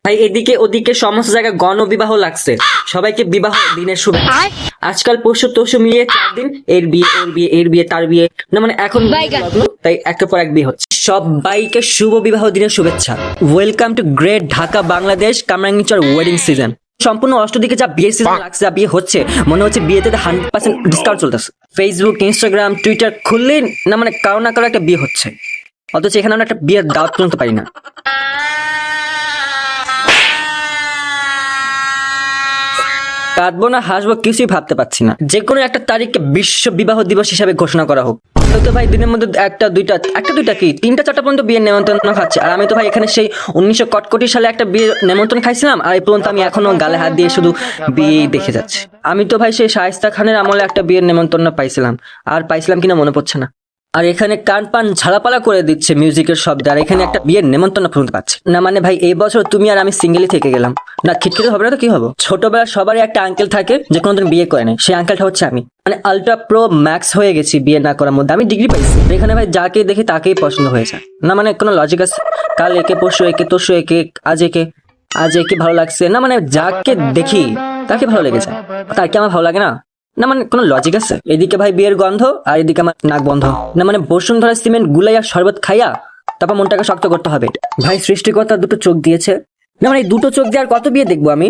ভাই এদিকে ওদিকে সমস্ত জায়গায় গণবিবাহ লাগছে, সবাইকে বিবাহ দিনের শুভেচ্ছা। আজকাল পরশু তরশু মিলিয়ে 4 দিন এর বিয়ে ওর বিয়ে এর বিয়ে তার বিয়ে, না মানে এখন তাই একটার পর এক বিয়ে হচ্ছে। সবাইকে শুভ বিবাহ দিনের শুভেচ্ছা। Welcome to great Dhaka Bangladesh Kamrangirchar wedding season. সম্পূর্ণ অষ্টদিকে যা বিয়ে সিজন লাগছে, যা বিয়ে হচ্ছে, মনে হচ্ছে বিয়েতে 100% ডিসকাউন্ট চলতেছে। ফেসবুক, ইনস্টাগ্রাম, টুইটার খুললেই না মানে কারো না কারো একটা বিয়ে হচ্ছে, অথচ এখানে আমরা একটা বিয়ের দাওয়াত পর্যন্ত পাই না। কাঁদবো না হাসবো কিছুই ভাবতে পারছি না। যে কোনো একটা তারিখকে বিশ্ব বিবাহ দিবস হিসাবে ঘোষণা করা হোক। তো ভাই দিনের মধ্যে একটা দুইটা কি 3টা 4টা পর্যন্ত বিয়ের নেমন্ত্রণ খাচ্ছে, আর আমি তো ভাই এখানে সেই 1900 কটকটি সালে একটা বিয়ের নেমন্ত্রণ খাইছিলাম, আর এই পর্যন্ত আমি এখনো গালে হাত দিয়ে শুধু বিয়ে দেখে যাচ্ছি। আমি তো ভাই সেই শায়েস্তা খানের আমলে একটা বিয়ের নেমন্ত্রণ পাইছিলাম, আর পাইছিলাম কিনা মনে পড়ছে না। আর এখানে কান পান ঝালাপালা করে দিচ্ছে মিউজিকের শব্দ, আর এখানে একটা বিয়ের নেমন্তন্ন পর্যন্ত পাচ্ছে না। মানে ভাই এই বছর তুমি আর আমি সিঙ্গেলই থেকে গেলাম না, খিটখিটে হবে না তো কি হবো। ছোটবেলা সবারই একটা আঙ্কেল থাকে যে কোনোদিন বিয়ে করে নাই, সেই আঙ্কেলটা হচ্ছে আমি। মানে আলট্রা প্রো ম্যাক্স হয়ে গেছি বিয়ে না করার মধ্যে। আমি ডিগ্রি পাইছি, এখানে ভাই যাকে দেখি তাকেই পছন্দ হয়েছে, না মানে কোনো লজিক আছে? কাল একে পরশু একে তরশু একে আজ একে ভালো লাগছে, না মানে যাকে দেখি তাকে ভালো লেগেছে, তার কি আমার ভালো লাগে না? না মানে কোনো লজিক আছে? এদিকে ভাই বিয়ের গন্ধ আর এদিকে আমার নাক বন্ধ। না মানে বসুন্ধরা সিমেন্ট গুলাইয়া শরবত খাইয়া তারপর মনটাকে শক্ত করতে হবে। ভাই সৃষ্টিকর্তা দুটো চোখ দিয়েছে, না মানে এই দুটো চোখ দিয়ে আর কত বিয়ে দেখবো আমি?